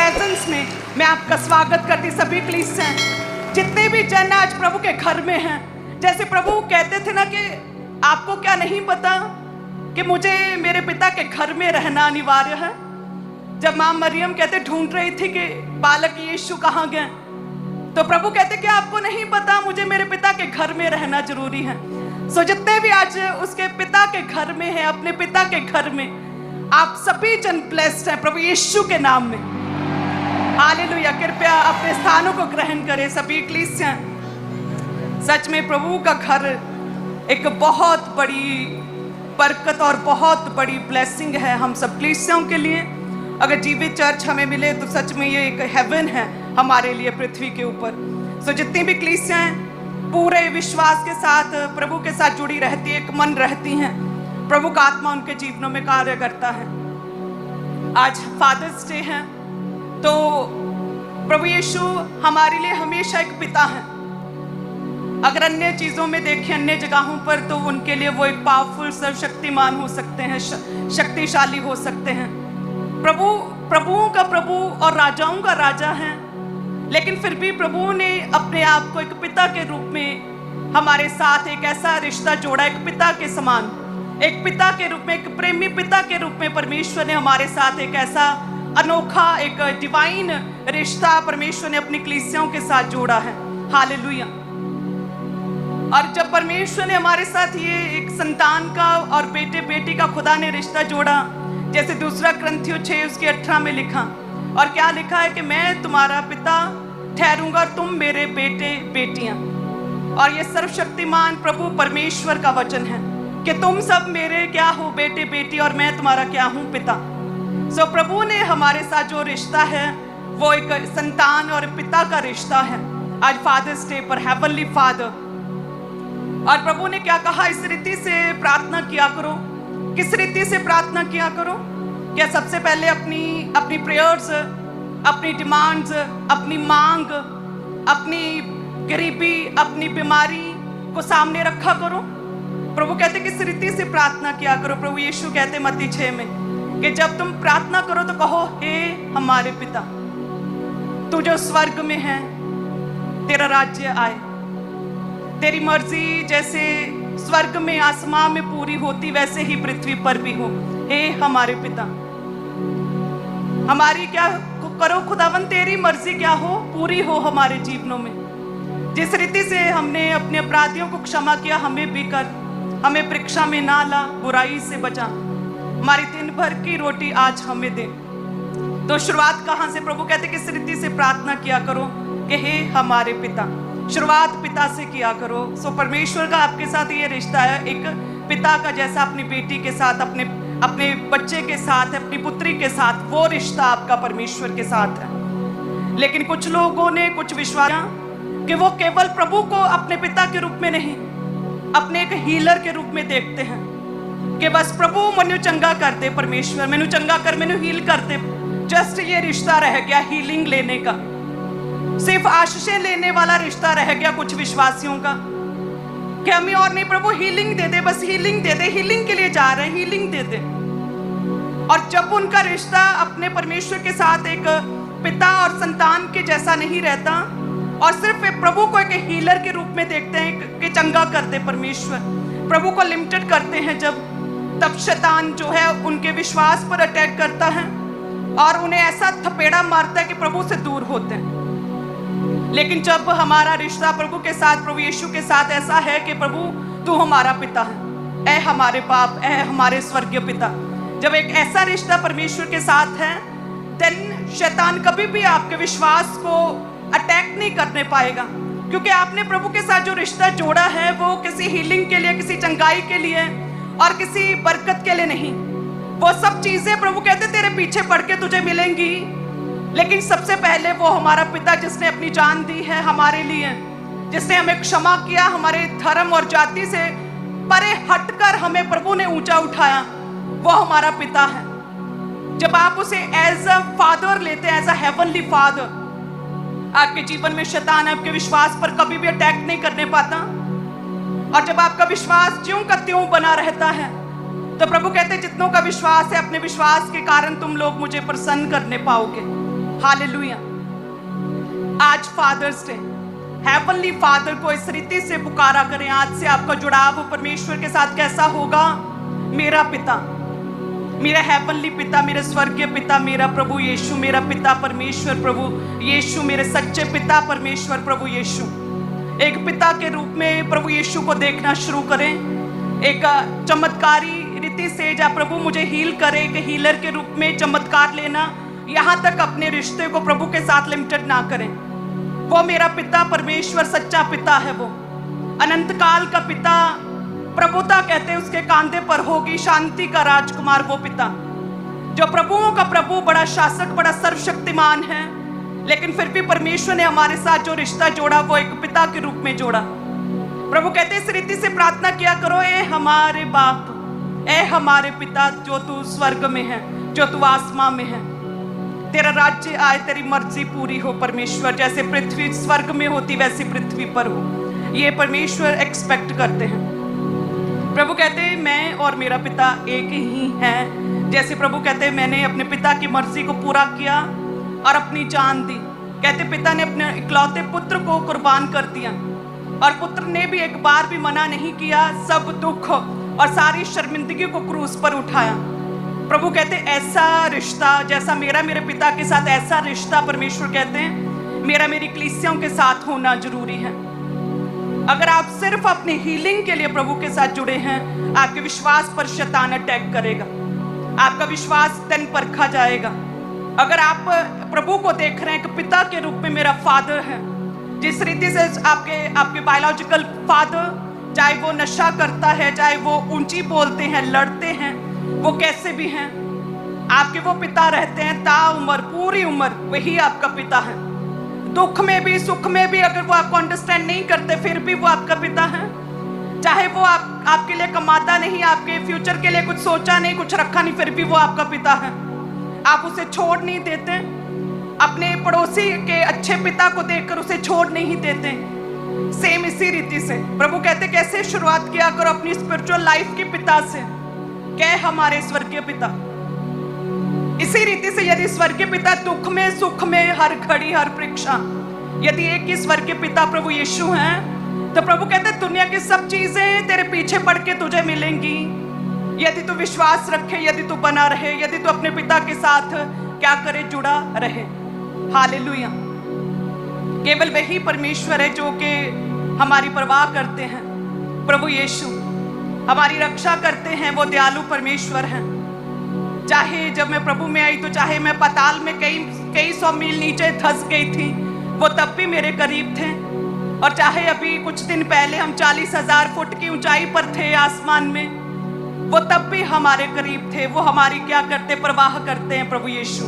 Presence में मैं आपका स्वागत करती। सभी कलीसियां जितने भी जन आज प्रभु के घर में हैं, जैसे प्रभु कहते थे ना कि आपको क्या नहीं पता कि मुझे मेरे पिता के घर में रहना अनिवार्य है। जब मां मरियम कहते ढूंढ रही थी कि बालक यीशु कहाँ गए, तो प्रभु कहते कि आपको नहीं पता मुझे मेरे पिता के घर में रहना जरूरी है। सो जितने भी आज उसके पिता के घर में हैं, अपने पिता के घर में, आप सभी जन ब्लेस्ड हैं प्रभु यीशु के नाम में। हालेलुया। कृपया अपने स्थानों को ग्रहण करें सभी कलीसियां। सच में प्रभु का घर एक बहुत बड़ी बरकत और बहुत बड़ी ब्लेसिंग है हम सब कलीसियाओं के लिए। अगर जीवित चर्च हमें मिले तो सच में ये एक हेवन है हमारे लिए पृथ्वी के ऊपर। सो जितनी भी कलीसियां पूरे विश्वास के साथ प्रभु के साथ जुड़ी रहती है, एक मन रहती हैं, प्रभु का आत्मा उनके जीवनों में कार्य करता है। आज फादर्स डे है, तो प्रभु यीशु हमारे लिए हमेशा एक पिता है। अगर अन्य चीजों में देखें, अन्य जगहों पर, तो उनके लिए वो एक पावरफुल सर्वशक्तिमान हो सकते हैं, शक्तिशाली हो सकते हैं। प्रभु प्रभुओं का प्रभु और राजाओं का राजा है, लेकिन फिर भी प्रभु ने अपने आप को एक पिता के रूप में हमारे साथ एक ऐसा रिश्ता जोड़ा, एक पिता के समान, एक पिता के रूप में, एक प्रेमी पिता के रूप में परमेश्वर ने हमारे साथ एक ऐसा अनोखा, एक डिवाइन रिश्ता परमेश्वर ने अपनी कलीसियाओं के साथ जोड़ा है। हालेलुया। और जब परमेश्वर ने हमारे साथ ये एक संतान का और बेटे बेटी का खुदा ने रिश्ता जोड़ा, जैसे दूसरा ग्रंथियों 6 उसके 18 में लिखा, और क्या लिखा है कि मैं तुम्हारा पिता ठहरूंगा और तुम मेरे बेटे बेटियां। और ये सर्वशक्तिमान प्रभु परमेश्वर का वचन है कि तुम सब मेरे क्या हो, बेटे बेटी, और मैं तुम्हारा क्या हूं, पिता। सो प्रभु ने हमारे साथ जो रिश्ता है वो एक संतान और पिता का रिश्ता है। आज फादर्स डे पर हेवनली फादर, और प्रभु ने क्या कहा, इस रीति से प्रार्थना किया करो। किस रीति से प्रार्थना किया करो? क्या सबसे पहले अपनी प्रेयर्स, अपनी डिमांड्स, अपनी मांग, अपनी गरीबी, अपनी बीमारी को सामने रखा करो। प्रभु कहते किस रीति से प्रार्थना किया करो। प्रभु यीशु कहते मत्ती 6 में कि जब तुम प्रार्थना करो तो कहो, हे हमारे पिता, तू जो स्वर्ग में है, तेरा राज्य आए, तेरी मर्जी जैसे स्वर्ग में आसमान में पूरी होती वैसे ही पृथ्वी पर भी हो। हे हमारे पिता, हमारी क्या करो खुदावन, तेरी मर्जी क्या हो, पूरी हो हमारे जीवनों में। जिस रीति से हमने अपने अपराधियों को क्षमा किया, हमें भी कर, हमें परीक्षा में ना ला, बुराई से बचा, हमारी दिन भर की रोटी आज हमें दे। तो शुरुआत कहाँ से? प्रभु कहते किस रीति से प्रार्थना किया करो कि हे हमारे पिता। शुरुआत पिता से किया करो। सो परमेश्वर का आपके साथ ये रिश्ता है, एक पिता का जैसा अपनी बेटी के साथ, अपने बच्चे के साथ, अपनी पुत्री के साथ, वो रिश्ता आपका परमेश्वर के साथ है। लेकिन कुछ लोगों ने कुछ विश्वास कि वो केवल प्रभु को अपने पिता के रूप में नहीं, अपने एक हीलर के रूप में देखते हैं कि बस प्रभु मैनू चंगा कर दे, परमेश्वर मैनू चंगा कर, मैनू हील कर दे। जस्ट ये रिश्ता रह गया हीलिंग लेने का, सिर्फ आशीषें लेने वाला रिश्ता रह गया कुछ विश्वासियों का कि हमें और नहीं, प्रभु हीलिंग दे दे, बस हीलिंग दे दे, हीलिंग के लिए जा रहे हैं, हीलिंग दे दे। और जब उनका रिश्ता अपने परमेश्वर के साथ एक पिता और संतान के जैसा नहीं रहता और सिर्फ प्रभु को एक हीलर के रूप में देखते हैं कि चंगा कर दे परमेश्वर, प्रभु को लिमिटेड करते हैं जब, तब शैतान जो है उनके विश्वास पर अटैक करता है और उन्हें ऐसा थपेड़ा मारता है कि प्रभु से दूर होते हैं। लेकिन जब हमारा रिश्ता प्रभु के साथ, प्रभु यीशु के साथ ऐसा है कि प्रभु तू हमारा पिता है, ऐ हमारे बाप, ऐ हमारे स्वर्गीय पिता, जब एक ऐसा रिश्ता परमेश्वर के साथ है, देन शैतान कभी भी आपके विश्वास को अटैक नहीं करने पाएगा, क्योंकि आपने प्रभु के साथ जो रिश्ता जोड़ा है वो किसी हीलिंग के लिए, किसी चंगाई के लिए और किसी बरकत के लिए नहीं। वो सब चीजें प्रभु कहते तेरे पीछे पड़ के तुझे मिलेंगी, लेकिन सबसे पहले वो हमारा पिता जिसने अपनी जान दी है हमारे लिए, जिसने हमें क्षमा किया, हमारे धर्म और जाति से परे हटकर हमें प्रभु ने ऊंचा उठाया, वो हमारा पिता है। जब आप उसे एज अ फादर लेते हैं, एज अ हेवनली फादर, आपके जीवन में शैतान आपके विश्वास पर कभी भी अटैक नहीं करने पाता। और जब आपका विश्वास ज्यों का त्यों बना रहता है, तो प्रभु कहते जितनों का विश्वास है, अपने विश्वास के कारण तुम लोग मुझे प्रसन्न करने पाओगे। हालेलुया। आज फादर्स डे, हेवनली फादर को इस रीति से पुकारा करें। आज से आपका जुड़ाव परमेश्वर के साथ कैसा होगा? मेरा पिता, मेरा हेवनली पिता, मेरे स्वर्गीय पिता, मेरा प्रभु यीशु, मेरा पिता परमेश्वर प्रभु यीशु, मेरे सच्चे पिता परमेश्वर प्रभु यीशु। एक पिता के रूप में प्रभु यीशु को देखना शुरू करें। एक चमत्कारी रीति से जहाँ प्रभु मुझे हील करे, एक हीलर के रूप में चमत्कार लेना, यहाँ तक अपने रिश्ते को प्रभु के साथ लिमिटेड ना करें। वो मेरा पिता परमेश्वर सच्चा पिता है, वो अनंत काल का पिता। प्रभुता कहते हैं उसके कांधे पर होगी, शांति का राजकुमार वो पिता, जो प्रभुओं का प्रभु, बड़ा शासक, बड़ा सर्वशक्तिमान है। लेकिन फिर भी परमेश्वर ने हमारे साथ जो रिश्ता जोड़ा वो एक पिता के रूप में जोड़ा। प्रभु कहते हैं इस रीति से प्रार्थना किया करो, ए हमारे बाप, ए हमारे पिता जो तू स्वर्ग में है, जो तू आसमां में है, तेरा राज्य आए, तेरी मर्जी पूरी हो परमेश्वर। जैसे पृथ्वी स्वर्ग में होती वैसी पृथ्वी पर हो। ये परमेश्वर एक्सपेक्ट करते हैं। प्रभु कहते हैं मैं और मेरा पिता एक ही है। जैसे प्रभु कहते हैं मैंने अपने पिता की मर्जी को पूरा किया और अपनी जान दी। कहते पिता ने अपने इकलौते पुत्र को कुर्बान कर दिया और पुत्र ने भी एक बार भी मना नहीं किया, सब दुख और सारी शर्मिंदगी को क्रूस पर उठाया। प्रभु कहते ऐसा रिश्ता जैसा मेरा मेरे पिता के साथ, ऐसा रिश्ता परमेश्वर कहते हैं मेरा मेरी कलीसियाओं के साथ होना जरूरी है। अगर आप सिर्फ अपनी हीलिंग के लिए प्रभु के साथ जुड़े हैं, आपके विश्वास पर शैतान अटैक करेगा, आपका विश्वास तन परखा जाएगा। अगर आप प्रभु को देख रहे हैं कि पिता के रूप में मेरा फादर है, जिस रीति से आपके बायोलॉजिकल फादर, चाहे वो नशा करता है, चाहे वो ऊंची बोलते हैं, लड़ते हैं, वो कैसे भी हैं, आपके वो पिता रहते हैं ताउम्र, पूरी उम्र वही आपका पिता है। दुख में भी सुख में भी अगर वो आपको अंडरस्टैंड नहीं करते फिर भी वो आपका पिता है। चाहे वो आपके लिए कमाता नहीं, आपके फ्यूचर के लिए कुछ सोचा नहीं, कुछ रखा नहीं, फिर भी वो आपका पिता है। आप उसे छोड़ नहीं देते, अपने पड़ोसी के अच्छे पिता को देखकर उसे छोड़ नहीं देते। सेम इसी रीति से प्रभु कहते कैसे शुरुआत किया करो अपनी स्पिरिचुअल लाइफ के पिता से, कह हमारे स्वर्गीय पिता। इसी रीति से यदि स्वर्गीय पिता दुख में सुख में हर घड़ी हर परीक्षा, यदि एक ही स्वर्गीय पिता प्रभु यीशु हैं, तो प्रभु कहते दुनिया की सब चीजें तेरे पीछे पड़ के तुझे मिलेंगी यदि तू विश्वास रखे, यदि तू बना रहे, यदि तू अपने पिता के साथ क्या करे, जुड़ा रहे। हालेलुया। केवल वही परमेश्वर है जो कि हमारी परवाह करते हैं। प्रभु यीशु हमारी रक्षा करते हैं, वो दयालु परमेश्वर हैं। चाहे जब मैं प्रभु में आई तो चाहे मैं पाताल में कई सौ मील नीचे धंस गई थी, वो तब भी मेरे करीब थे। और चाहे अभी कुछ दिन पहले हम 40,000 फुट की ऊंचाई पर थे आसमान में, वो तब भी हमारे करीब थे। वो हमारी क्या करते, परवाह करते हैं प्रभु यीशु।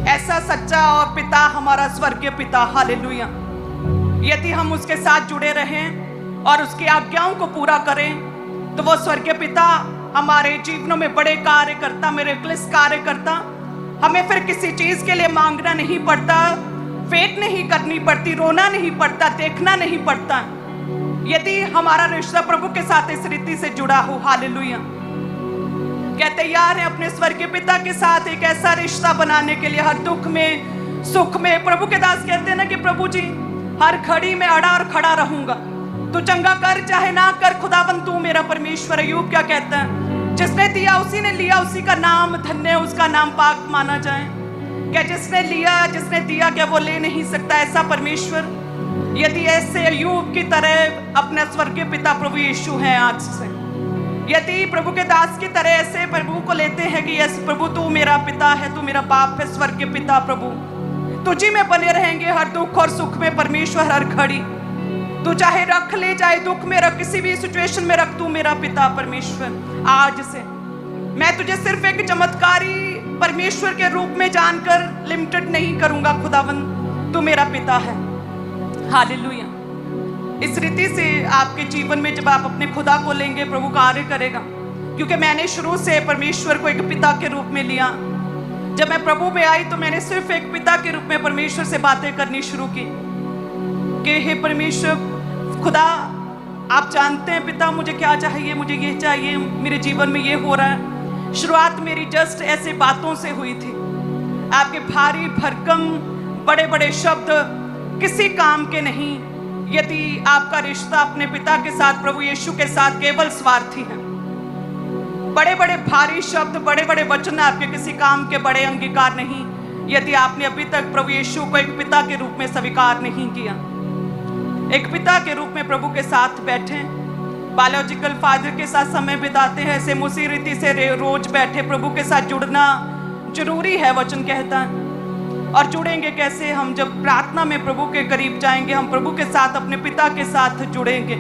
ऐसा सच्चा और पिता हमारा स्वर्गीय पिता। हालेलुया। यदि हम उसके साथ जुड़े रहें और उसकी आज्ञाओं को पूरा करें तो वो स्वर्गीय पिता हमारे जीवनों में बड़े कार्य करता, मिरेकल्स कार्य करता। हमें फिर किसी चीज के लिए मांगना नहीं पड़ता, वेट नहीं करनी पड़ती, रोना नहीं पड़ता, देखना नहीं पड़ता, यदि हमारा रिश्ता प्रभु के साथ इस रीति से जुड़ा हो। हालेलुया। क्या तैयार है अपने स्वर्गीय पिता के साथ एक ऐसा रिश्ता बनाने के लिए, हर दुख में सुख में। प्रभु के दास कहते हैं ना कि प्रभु जी हर घड़ी में अड़ा और खड़ा रहूंगा, तू चंगा कर चाहे ना कर, खुदावन तू मेरा परमेश्वर। अय्यूब क्या कहता है, जिसने दिया उसी ने लिया, उसी का नाम धन्य, उसका नाम पाक माना जाए। क्या जिसने लिया, जिसने दिया, क्या वो ले नहीं सकता ऐसा परमेश्वर? यदि ऐसे अय्यूब की तरह अपना स्वर्गीय पिता प्रभु यीशु है आज से, यदि प्रभु के दास की तरह ऐसे प्रभु को लेते हैं कि यस प्रभु तू मेरा पिता है, तू मेरा बाप है, स्वर्गीय पिता प्रभु, तुझी में बने रहेंगे हर दुख और सुख में परमेश्वर, हर घड़ी। तू चाहे रख ले, चाहे दुख में रख, किसी भी सिचुएशन में रख, तू मेरा पिता परमेश्वर। आज से मैं तुझे सिर्फ एक चमत्कारी परमेश्वर के रूप में जानकर लिमिटेड नहीं करूंगा, खुदावन तू मेरा पिता है। हालेलुया। इस रीति से आपके जीवन में जब आप अपने खुदा को लेंगे, प्रभु कार्य करेगा। क्योंकि मैंने शुरू से परमेश्वर को एक पिता के रूप में लिया। जब मैं प्रभु में आई तो मैंने सिर्फ एक पिता के रूप में परमेश्वर से बातें करनी शुरू की कि हे परमेश्वर खुदा, आप जानते हैं पिता मुझे क्या चाहिए, मुझे ये चाहिए, मेरे जीवन में ये हो रहा है। शुरुआत मेरी जस्ट ऐसे बातों से हुई थी, आपके भारी भरकम बड़े बड़े शब्द किसी काम के नहीं, यदि आपका रिश्ता अपने पिता के साथ, प्रभु यीशु के साथ केवल स्वार्थी है। बड़े बड़े भारी शब्द, बड़े बड़े वचन आपके किसी काम के बड़े अंगीकार नहीं, यदि आपने अभी तक प्रभु यीशु को एक पिता के रूप में स्वीकार नहीं किया। एक पिता के रूप में प्रभु के साथ बैठे, बायोलॉजिकल फादर के साथ समय बिताते हैं, ऐसे उसी रीति से रोज बैठे प्रभु के साथ जुड़ना जरूरी है, वचन कहता है। और जुड़ेंगे कैसे? हम जब प्रार्थना में प्रभु के करीब जाएंगे, हम प्रभु के साथ, अपने पिता के साथ जुड़ेंगे।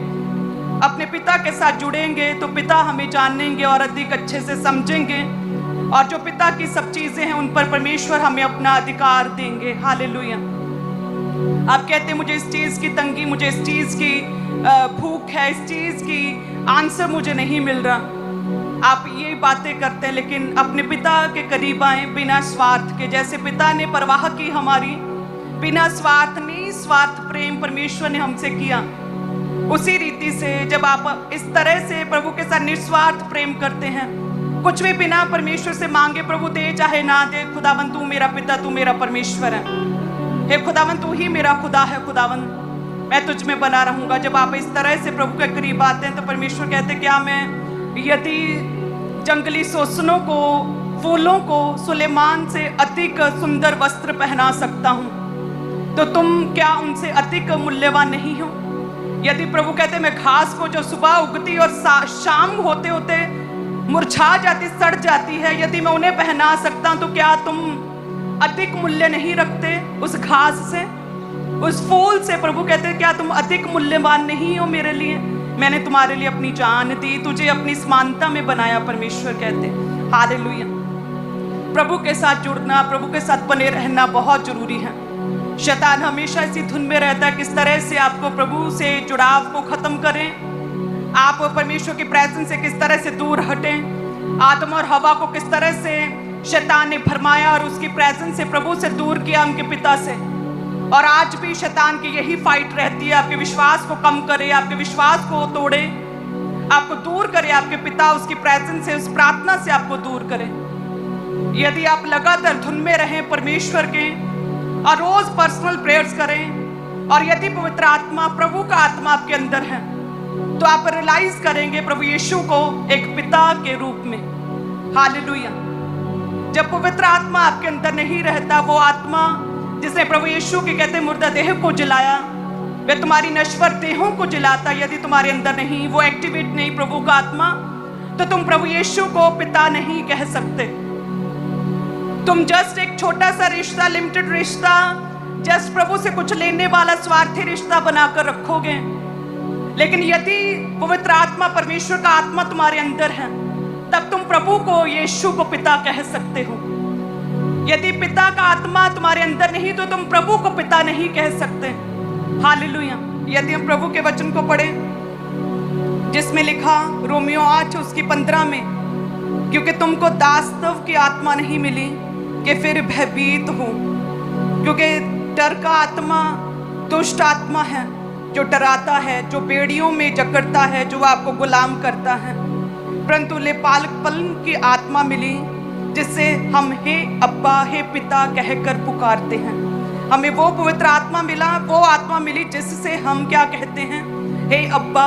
अपने पिता के साथ जुड़ेंगे तो पिता हमें जानेंगे और अधिक अच्छे से समझेंगे, और जो पिता की सब चीजें हैं उन पर परमेश्वर हमें अपना अधिकार देंगे। हालेलुया। आप कहते हैं मुझे इस चीज की तंगी, मुझे इस चीज की भूख है, इस चीज की आंसर मुझे नहीं मिल रहा। आप ये बातें करते हैं, लेकिन अपने पिता के करीब आए बिना स्वार्थ के। जैसे पिता ने परवाह की हमारी, बिना स्वार्थ, निस्वार्थ प्रेम परमेश्वर ने हमसे किया, उसी रीति से जब आप इस तरह से प्रभु के साथ निस्वार्थ प्रेम करते हैं, कुछ भी बिना परमेश्वर से मांगे, प्रभु दे चाहे ना दे, खुदावन तू मेरा पिता, तू मेरा परमेश्वर है। हे खुदावन तू ही मेरा खुदा है, खुदावन मैं तुझ में बना रहूंगा। जब आप इस तरह से प्रभु के करीब आते हैं तो परमेश्वर कहते हैं, क्या मैं यदि जंगली सोसनों को, फूलों को सुलेमान से अधिक सुंदर वस्त्र पहना सकता हूं, तो तुम क्या उनसे अधिक मूल्यवान नहीं हो? यदि प्रभु कहते मैं घास को जो सुबह उगती और शाम होते होते मुरझा जाती, सड़ जाती है, यदि मैं उन्हें पहना सकता हूं, तो क्या तुम अधिक मूल्य नहीं रखते उस घास से, उस फूल से? प्रभु कहते हैं क्या तुम अधिक मूल्यवान नहीं हो मेरे लिए? मैंने तुम्हारे लिए अपनी जान दी, तुझे अपनी समानता में बनाया, परमेश्वर कहते। हालेलुया। प्रभु के साथ जुड़ना, प्रभु के साथ बने रहना बहुत जरूरी है। शैतान हमेशा इसी धुन में रहता है, किस तरह से आपको प्रभु से जुड़ाव को खत्म करें, आप परमेश्वर की प्रेजेंस से किस तरह से दूर हटें। आदम और हवा को किस तरह से शैतान ने भरमाया और उसकी प्रेजेंस से, प्रभु से दूर किया, उनके पिता से। और आज भी शैतान की यही फाइट रहती है, आपके विश्वास को कम करे, आपके विश्वास को तोड़े, आपको दूर करे आपके पिता, उसकी प्रेजेंस से, उस प्रार्थना से आपको दूर करे। यदि आप लगातार धुन में रहें परमेश्वर के और रोज पर्सनल प्रेयर्स करें, और यदि पवित्र आत्मा, प्रभु का आत्मा आपके अंदर है, तो आप रियलाइज करेंगे प्रभु यीशु को एक पिता के रूप में। हालेलुया। जब पवित्र आत्मा आपके अंदर नहीं रहता, वो आत्मा जिसने प्रभु यीशु के कहते मुर्दा देह को जलाया, वह तुम्हारी नश्वर देहों को जलाता। यदि तुम्हारे अंदर नहीं, वो एक्टिवेट नहीं प्रभु का आत्मा, तो तुम प्रभु यीशु को पिता नहीं कह सकते। तुम जस्ट एक छोटा सा रिश्ता, लिमिटेड रिश्ता, जस्ट प्रभु से कुछ लेने वाला स्वार्थी रिश्ता बनाकर रखोगे। लेकिन यदि पवित्र आत्मा, परमेश्वर का आत्मा तुम्हारे अंदर है, तब तुम प्रभु को, यीशु को पिता कह सकते हो। यदि पिता का आत्मा तुम्हारे अंदर नहीं, तो तुम प्रभु को पिता नहीं कह सकते। हालेलुया। यदि हम प्रभु के वचन को पढ़ें, जिसमें लिखा रोमियो 8 उसकी 15 में, क्योंकि तुमको दासत्व की आत्मा नहीं मिली कि फिर भयभीत हो, क्योंकि डर का आत्मा दुष्ट आत्मा है, जो डराता है, जो बेड़ियों में जकड़ता है, जो आपको गुलाम करता है। परंतु लेपालकपन की आत्मा मिली, जिससे हम हे अब्बा, हे पिता कहकर पुकारते हैं। हमें वो पवित्र आत्मा मिला, वो आत्मा मिली जिससे हम क्या कहते हैं? हे अब्बा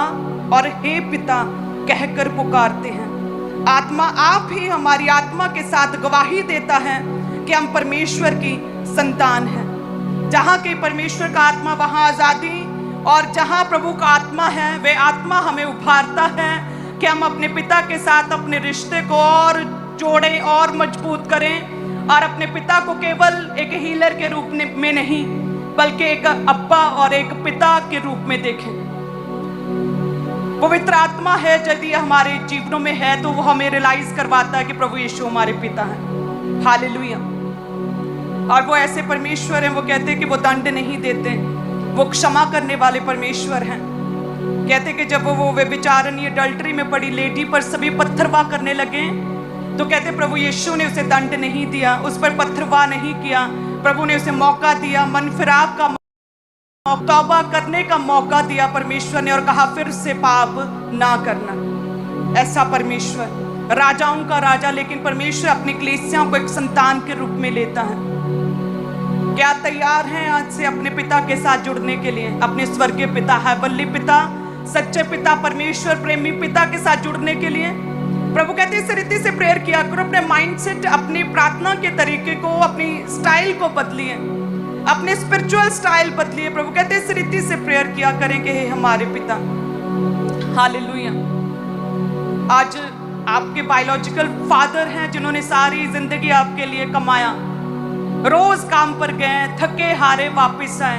और हे पिता कहकर पुकारते हैं। आत्मा आप ही हमारी आत्मा के साथ गवाही देता है कि हम परमेश्वर की संतान हैं। जहाँ के परमेश्वर का आत्मा, वहाँ आज़ादी, और जहाँ प्रभु का आत्मा है, वह आत्मा हमें उभारता है कि हम अपने पिता के साथ अपने रिश्ते को और जोड़ें और मजबूत करें, और अपने पिता को केवल एक हीलर के रूप में नहीं, बल्कि एक अब्बा और एक पिता के रूप में देखें। पवित्र आत्मा है यदि हमारे जीवनों में है, तो वो हमें रियलाइज करवाता है कि प्रभु यीशु हमारे पिता हैं। हालेलुया। और वो ऐसे परमेश्वर हैं, वो कहते हैं कि वो दंड नहीं देते, वो क्षमा करने वाले परमेश्वर हैं। कहते कि जब वो व्यभिचारिणी, अडल्टरी में पड़ी लेडी पर सभी पत्थरवाह करने लगे, तो कहते प्रभु यीशु ने उसे दंड नहीं दिया, उस पर पत्थरवाह नहीं किया। प्रभु ने उसे मौका दिया, मन फिराव का, तौबा करने का मौका दिया परमेश्वर ने, और कहा फिर से पाप ना करना। ऐसा परमेश्वर, राजाओं का राजा, लेकिन परमेश्वर अपनी कलीसियाओं को एक संतान के रूप में लेता है। क्या तैयार हैं आज से अपने पिता के साथ जुड़ने के लिए? अपने स्वर्गीय पिता, हेवनली पिता, सच्चे पिता, परमेश्वर प्रेमी पिता के साथ जुड़ने के लिए प्रभु कहते हैं इस रीति से प्रेयर किया करो। अपने माइंडसेट, अपनी प्रार्थना के तरीके को, अपनी स्टाइल को बदलिए, अपने स्पिरिचुअल स्टाइल बदलिए। प्रभु कहते हैं इस रीति से प्रेयर किया करेंगे, हे हमारे पिता। हालेलुया। आज आपके बायोलॉजिकल फादर हैं जिन्होंने सारी जिंदगी आपके लिए कमाया, रोज काम पर गए, थके हारे वापस आए।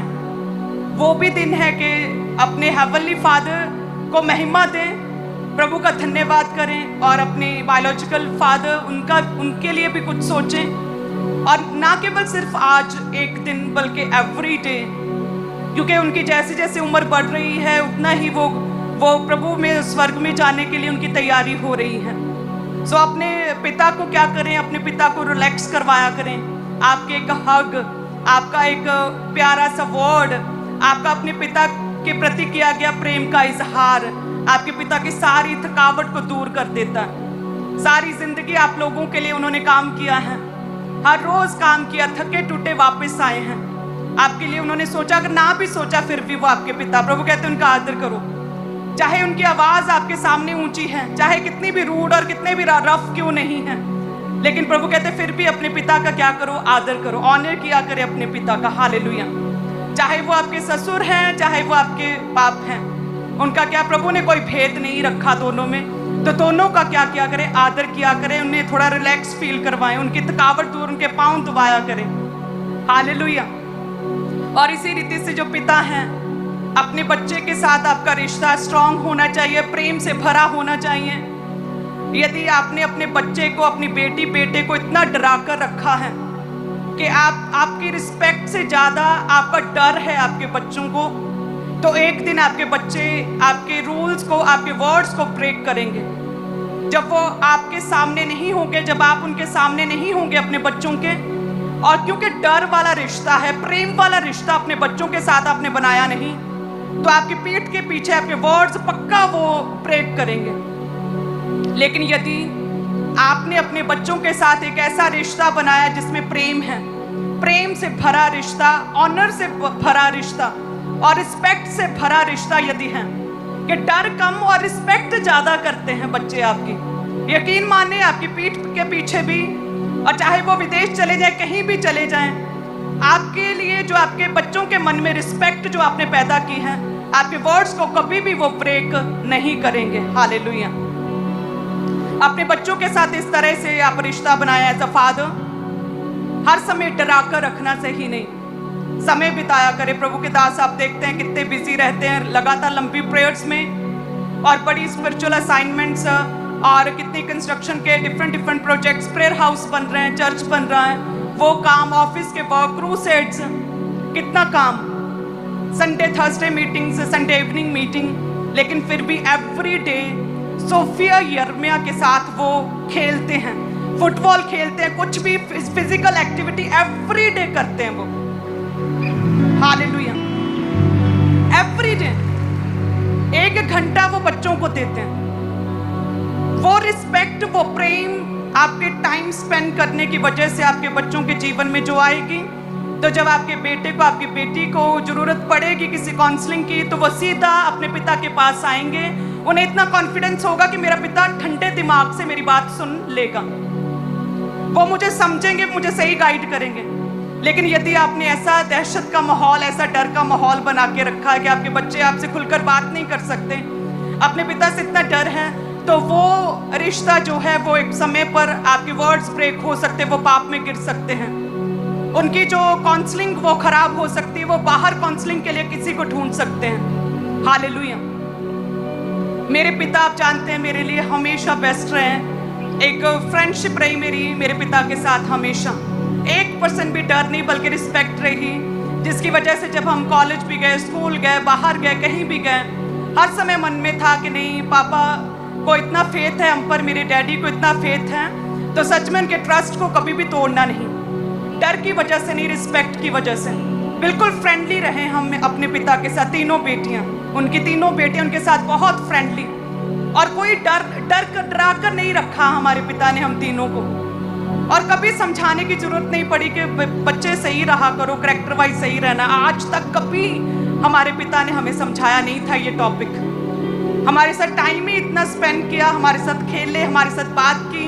वो भी दिन है कि अपने हेवनली फादर को महिमा दें, प्रभु का धन्यवाद करें और अपने बायोलॉजिकल फादर उनके लिए भी कुछ सोचें। और ना केवल सिर्फ आज एक दिन बल्कि एवरी डे, क्योंकि उनकी जैसे जैसे उम्र बढ़ रही है उतना ही वो प्रभु में स्वर्ग में जाने के लिए उनकी तैयारी हो रही है। सो अपने पिता को क्या करें, अपने पिता को रिलैक्स करवाया करें। आपके एक हग, आपका एक प्यारा सा वर्ड, आपका अपने पिता के प्रति किया गया प्रेम का इजहार आपके पिता की सारी थकावट को दूर कर देता है। सारी जिंदगी आप लोगों के लिए उन्होंने काम किया है, हर रोज काम किया, थके टूटे वापस आए हैं आपके लिए। उन्होंने सोचा, अगर ना भी सोचा फिर भी वो आपके पिता। प्रभु कहते हैं उनका आदर करो, चाहे उनकी आवाज आपके सामने ऊंची है, चाहे कितनी भी रूड और कितने भी रफ क्यों नहीं है, लेकिन प्रभु कहते हैं फिर भी अपने पिता का क्या करो, आदर करो, ऑनर किया करे अपने पिता का। हालेलुया। चाहे वो आपके ससुर हैं, चाहे वो आपके बाप हैं, उनका क्या प्रभु ने कोई भेद नहीं रखा दोनों में, तो दोनों का क्या किया करें, आदर किया करें, उन्हें थोड़ा रिलैक्स फील करवाएं, उनकी थकावट दूर, उनके पांव दबाया करें। हालेलुया। और इसी रीति से जो पिता हैं, अपने बच्चे के साथ आपका रिश्ता स्ट्रांग होना चाहिए, प्रेम से भरा होना चाहिए। यदि आपने अपने बच्चे को, अपनी बेटी बेटे को इतना डरा कर रखा है कि आपकी रिस्पेक्ट से ज्यादा आपका डर है आपके बच्चों को, तो एक दिन आपके बच्चे आपके रूल्स को, आपके वर्ड्स को ब्रेक करेंगे। जब वो आपके सामने नहीं होंगे, जब आप उनके सामने नहीं होंगे अपने बच्चों के, और क्योंकि डर वाला रिश्ता है, प्रेम वाला रिश्ता अपने बच्चों के साथ आपने बनाया नहीं, तो आपकी पीठ के पीछे आपके वर्ड्स पक्का वो ब्रेक करेंगे। लेकिन यदि आपने अपने बच्चों के साथ एक ऐसा रिश्ता बनाया जिसमें प्रेम है, प्रेम से भरा रिश्ता, ऑनर से भरा रिश्ता और रिस्पेक्ट से भरा रिश्ता यदि है, कि डर कम और रिस्पेक्ट ज्यादा करते हैं बच्चे आपकी, यकीन माने आपकी पीठ के पीछे भी, और चाहे वो विदेश चले जाए, कहीं भी चले जाएं, आपके लिए जो आपके बच्चों के मन में रिस्पेक्ट जो आपने पैदा की है, आपके वर्ड्स को कभी भी वो ब्रेक नहीं करेंगे। हालेलुया। अपने बच्चों के साथ इस तरह से आप रिश्ता बनाया एज अ फादर, हर समय डरा कर रखना सही नहीं, समय बिताया करे। प्रभु के दास आप देखते हैं कितने बिजी रहते हैं लगातार लंबी प्रेयर्स में और बड़ी स्पिरिचुअल असाइनमेंट्स, और कितनी कंस्ट्रक्शन के डिफरेंट प्रोजेक्ट्स, प्रेयर हाउस बन रहे हैं, चर्च बन रहा है, वो काम, ऑफिस के वर्क, क्रूसेड्स, कितना काम, Sunday Thursday meetings, Sunday evening meeting, लेकिन फिर भी एवरी डे सोफिया यर्मिया के साथ वो खेलते हैं, फुटबॉल खेलते हैं, कुछ भी फिजिकल एक्टिविटी एवरी डे करते हैं वो। हालेलुया। एवरी डे 1 घंटा वो बच्चों को देते हैं। वो रिस्पेक्ट, वो प्रेम आपके टाइम स्पेंड करने की वजह से आपके बच्चों के जीवन में जो आएगी, तो जब आपके बेटे को, आपकी बेटी को जरूरत पड़ेगी किसी काउंसलिंग की, तो वो सीधा अपने पिता के पास आएंगे। उन्हें इतना कॉन्फिडेंस होगा कि मेरा पिता ठंडे दिमाग से मेरी बात सुन लेगा, वो मुझे समझेंगे, मुझे सही गाइड करेंगे। लेकिन यदि आपने ऐसा दहशत का माहौल, ऐसा डर का माहौल बना के रखा है कि आपके बच्चे आपसे खुलकर बात नहीं कर सकते, अपने पिता से इतना डर है, तो वो रिश्ता जो है वो एक समय पर आपके वर्ड्स ब्रेक हो सकते हैं, वो पाप में गिर सकते हैं, उनकी जो काउंसलिंग वो खराब हो सकती है, वो बाहर काउंसलिंग के लिए किसी को ढूंढ सकते हैं। हालेलुया। मेरे पिता आप जानते हैं मेरे लिए हमेशा बेस्ट रहे। एक फ्रेंडशिप रही मेरे पिता के साथ हमेशा, 1% भी डर नहीं बल्कि रिस्पेक्ट रही, जिसकी वजह से जब हम कॉलेज भी गए, स्कूल गए, बाहर गए, कहीं भी गए, हर समय मन में था कि नहीं, पापा को इतना फेथ है हम पर, मेरे डैडी को इतना फेथ है, तो सच में उनके ट्रस्ट को कभी भी तोड़ना नहीं। डर की वजह से नहीं, रिस्पेक्ट की वजह से बिल्कुल फ्रेंडली रहे हम अपने पिता के साथ। तीनों बेटियां, उनकी तीनों बेटियां उनके साथ बहुत फ्रेंडली, और कोई डरा कर नहीं रखा हमारे पिता ने हम तीनों को। और कभी समझाने की जरूरत नहीं पड़ी कि बच्चे सही रहा करो, कैरेक्टर वाइज सही रहना। आज तक कभी हमारे पिता ने हमें समझाया नहीं था ये टॉपिक। हमारे साथ टाइम ही इतना स्पेंड किया, हमारे साथ खेले, हमारे साथ बात की।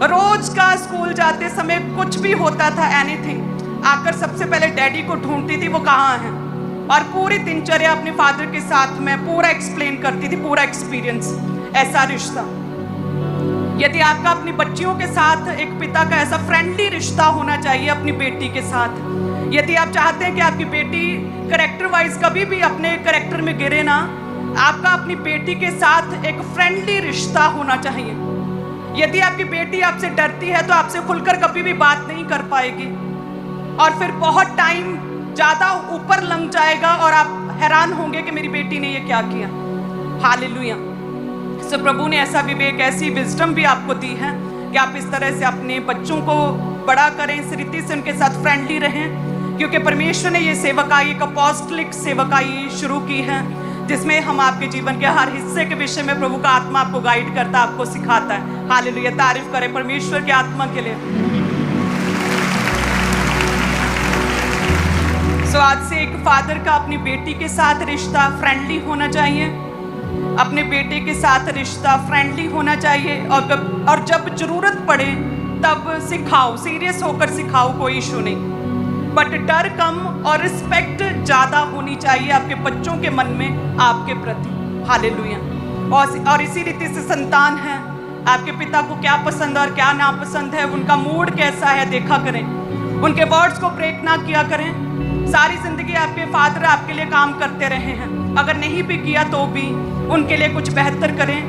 रोज का स्कूल जाते समय कुछ भी होता था, एनीथिंग, आकर सबसे पहले डैडी को ढूंढती थी, वो कहाँ हैं, और पूरी दिनचर्या अपने फादर के साथ मैं पूरा एक्सप्लेन करती थी, पूरा एक्सपीरियंस। ऐसा रिश्ता, यदि आपका अपनी बच्चियों के साथ एक पिता का ऐसा फ्रेंडली रिश्ता होना चाहिए अपनी बेटी के साथ। यदि आप चाहते हैं कि आपकी बेटी कैरेक्टर वाइज कभी भी अपने कैरेक्टर में गिरे ना, आपका अपनी बेटी के साथ एक फ्रेंडली रिश्ता होना चाहिए। यदि आपकी बेटी आपसे डरती है तो आपसे खुलकर कभी भी बात नहीं कर पाएगी, और फिर बहुत टाइम ज़्यादा ऊपर लग जाएगा और आप हैरान होंगे कि मेरी बेटी ने ये क्या किया। हालेलुया। सो प्रभु ने ऐसा विवेक, ऐसी विजडम भी आपको दी है कि आप इस तरह से अपने बच्चों को बड़ा करें, इस रीति से उनके साथ फ्रेंडली रहें, क्योंकि परमेश्वर ने ये सेवकाई, एक अपॉस्टलिक सेवकाई शुरू की है, जिसमें हम आपके जीवन के हर हिस्से के विषय में प्रभु का आत्मा आपको गाइड करता, आपको सिखाता है। हालेलुया, तारीफ करें परमेश्वर के आत्मा के लिए। सो आज से एक फादर का अपनी बेटी के साथ रिश्ता फ्रेंडली होना चाहिए, अपने बेटे के साथ रिश्ता फ्रेंडली होना चाहिए, और जब जरूरत पड़े तब सिखाओ, सीरियस होकर सिखाओ, कोई इशू नहीं, बट डर कम और रिस्पेक्ट ज़्यादा होनी चाहिए आपके बच्चों के मन में आपके प्रति। हालेलुया। और इसी रीति से संतान है, आपके पिता को क्या पसंद और क्या नापसंद है, उनका मूड कैसा है देखा करें, उनके वर्ड्स को ब्रेक ना किया करें। सारी जिंदगी आपके फादर आपके लिए काम करते रहे हैं, अगर नहीं भी किया तो भी उनके लिए कुछ बेहतर करें।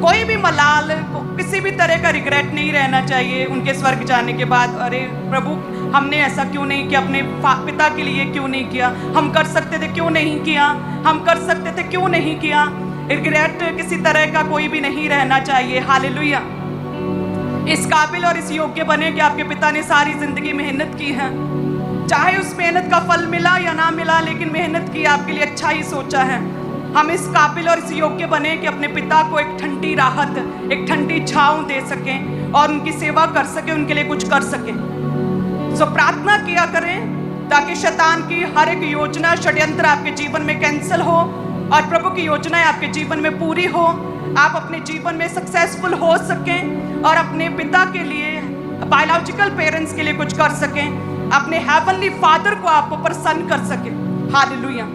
कोई भी मलाल, किसी भी तरह का रिग्रेट नहीं रहना चाहिए उनके स्वर्ग जाने के बाद। अरे प्रभु, हमने ऐसा क्यों नहीं किया, अपने पिता के लिए क्यों नहीं किया, हम कर सकते थे क्यों नहीं किया, हम कर सकते थे क्यों नहीं किया। रिग्रेट किसी तरह का कोई भी नहीं रहना चाहिए। हालेलुया। इस काबिल और इस योग्य बने कि आपके पिता ने सारी जिंदगी मेहनत की है, चाहे उस मेहनत का फल मिला या ना मिला, लेकिन मेहनत की, आपके लिए अच्छा ही सोचा है। हम इस काबिल और इस योग्य बने कि अपने पिता को एक ठंडी राहत, एक ठंडी छांव दे सकें और उनकी सेवा कर सकें, उनके लिए कुछ कर सकें। सो प्रार्थना किया करें ताकि शैतान की हर एक योजना, षड्यंत्र आपके जीवन में कैंसिल हो और प्रभु की योजनाएं आपके जीवन में पूरी हो, आप अपने जीवन में सक्सेसफुल हो सकें और अपने पिता के लिए, बायोलॉजिकल पेरेंट्स के लिए कुछ कर सकें, अपने हेवनली फादर को आपको प्रसन्न कर सके। हालेलुया।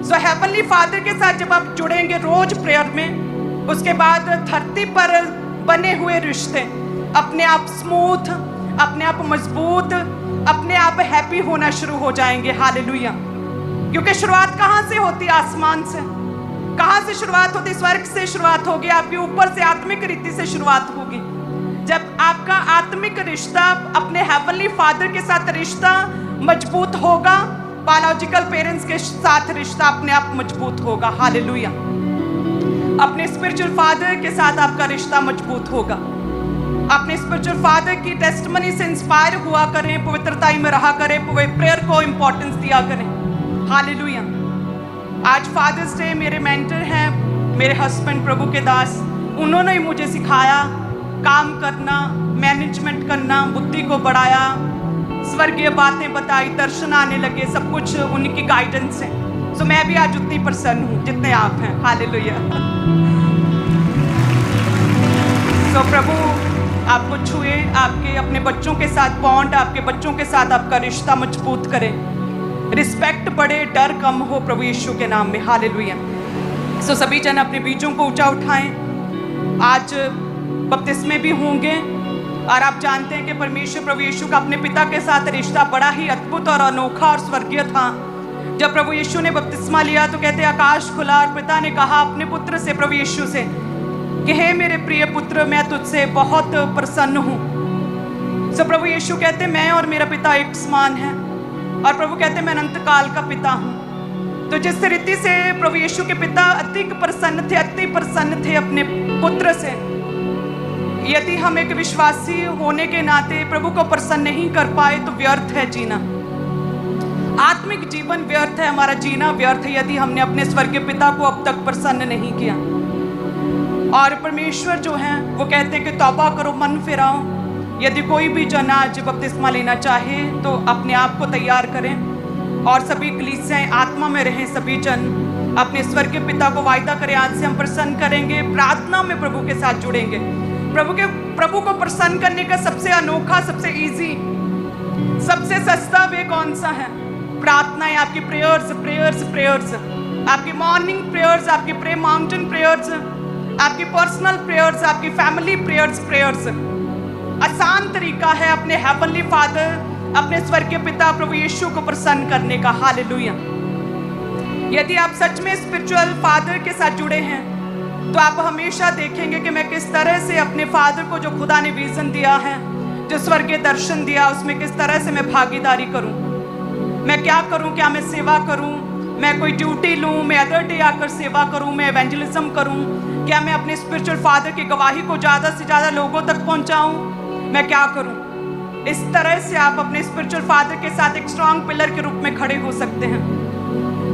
सो हेवनली फादर के साथ जब आप जुड़ेंगे रोज प्रेयर में, उसके बाद धरती पर बने हुए रिश्ते अपने आप स्मूथ, अपने आप मजबूत, अपने आप हैप्पी होना शुरू हो जाएंगे। हालेलुया। क्योंकि शुरुआत कहाँ से होती? आसमान से। कहाँ से शुरुआत होती? स्वर्ग से शुरुआत होगी, आपके ऊपर से आत्मिक रीति से शुरुआत होगी। जब आपका आत्मिक रिश्ता अपने हेवनली फादर के साथ रिश्ता मजबूत होगा, बायोलॉजिकल पेरेंट्स के साथ रिश्ता अपने आप मजबूत होगा। हालेलुया। अपने स्पिरिचुअल फादर के साथ आपका रिश्ता मजबूत होगा। अपने स्पिरिचुअल फादर की टेस्टिमनी से इंस्पायर हुआ करें, पवित्रता में रहा करें, प्रेयर को इंपॉर्टेंस दिया करें। हालेलुया। आज फादर्स डे, मेरे मेंटर हैं मेरे हस्बैंड प्रभु के दास, उन्होंने ही मुझे सिखाया काम करना, मैनेजमेंट करना, बुद्धि को बढ़ाया, स्वर्गीय बातें बताई, दर्शन आने लगे, सब कुछ उनकी गाइडेंस है। सो मैं भी आज उतनी प्रसन्न हूँ जितने आप हैं। हालेलुया। सो प्रभु आपको छुए, आपके अपने बच्चों के साथ बॉन्ड, आपके बच्चों के साथ आपका रिश्ता मजबूत करें, रिस्पेक्ट बढ़े, डर कम हो प्रभु यीशु के नाम में। हालेलुया। सो सभी जन अपने बीजों को ऊंचा उठाएं। आज बपतिस्मे भी होंगे और आप जानते हैं कि परमेश्वर प्रभु यीशु का अपने पिता के साथ रिश्ता बड़ा ही अद्भुत और अनोखा और स्वर्गीय था। जब प्रभु यीशु ने बपतिस्मा लिया तो कहते आकाश खुला और पिता ने कहा अपने पुत्र से, प्रभु यीशु से, कि हे मेरे प्रिय पुत्र, मैं तुझसे बहुत प्रसन्न हूँ। सो प्रभु यीशु कहते मैं और मेरा पिता एक समान है, और प्रभु कहते मैं अनंत काल का पिता हूँ। तो जिस रीति से प्रभु यीशु के पिता अति प्रसन्न थे अपने पुत्र से, यदि हम एक विश्वासी होने के नाते प्रभु को प्रसन्न नहीं कर पाए तो व्यर्थ है जीना। आत्मिक जीवन व्यर्थ है, हमारा जीना व्यर्थ है यदि हमने अपने स्वर्गीय पिता को अब तक प्रसन्न नहीं किया। और परमेश्वर जो है वो कहते हैं कि तौबा करो, मन फिराओ, यदि कोई भी जन आज बपतिस्मा लेना चाहे तो अपने आप को तैयार करें और सभी कलीसियाएं आत्मा में रहें। सभी जन अपने स्वर्गीय पिता को वायदा करें, आज से हम प्रसन्न करेंगे, प्रार्थना में प्रभु के साथ जुड़ेंगे। प्रभु को प्रसन्न करने का सबसे अनोखा, सबसे इजी, सबसे सस्ता वे कौन सा है? प्रार्थनाएं, आपकी प्रेयर्स प्रेयर्स प्रेयर्स, आपकी मॉर्निंग प्रेयर्स, आपकी प्रे माउंटेन प्रेयर्स, आपकी पर्सनल प्रेयर्स, आपकी फैमिली प्रेयर्स प्रेयर्स। आसान तरीका है अपने हेवनली फादर, अपने स्वर्गीय पिता प्रभु यीशु को प्रसन्न करने का। हालेलुया। यदि आप सच में स्पिरिचुअल फादर के साथ जुड़े हैं तो आप हमेशा देखेंगे कि मैं किस तरह से अपने फादर को, जो खुदा ने विजन दिया है, जो स्वर्गीय दर्शन दिया, उसमें किस तरह से मैं भागीदारी करूं। मैं क्या करूं? क्या मैं सेवा करूं? मैं कोई ड्यूटी लूं? मैं अदर डे आकर सेवा करूं? मैं एवेंजलिज्म करूं? क्या मैं अपने स्पिरिचुअल फादर की गवाही को ज़्यादा से ज़्यादा लोगों तक पहुंचाऊं? मैं क्या करूं? इस तरह से आप अपने स्पिरिचुअल फादर के साथ एक स्ट्रांग पिलर के रूप में खड़े हो सकते हैं।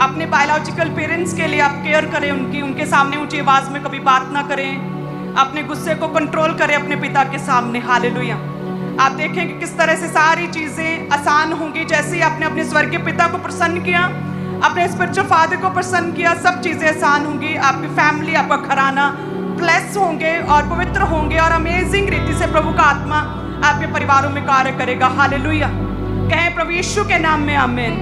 अपने बायोलॉजिकल पेरेंट्स के लिए आप केयर करें, उनके सामने ऊंची आवाज़ में कभी बात ना करें, अपने गुस्से को कंट्रोल करें अपने पिता के सामने। हालेलुया। आप देखेंगे किस तरह से सारी चीज़ें आसान होंगी। जैसे ही आपने अपने स्वर्गीय पिता को प्रसन्न किया, अपने स्पिरिचुअल फादर को प्रसन्न किया, सब चीज़ें आसान होंगी। आपकी फैमिली, आपका घराना ब्लेस होंगे और पवित्र होंगे और अमेजिंग रीति से प्रभु का आत्मा आपके परिवारों में कार्य करेगा। हालेलुया। कहें प्रभु यीशु के नाम में आमीन।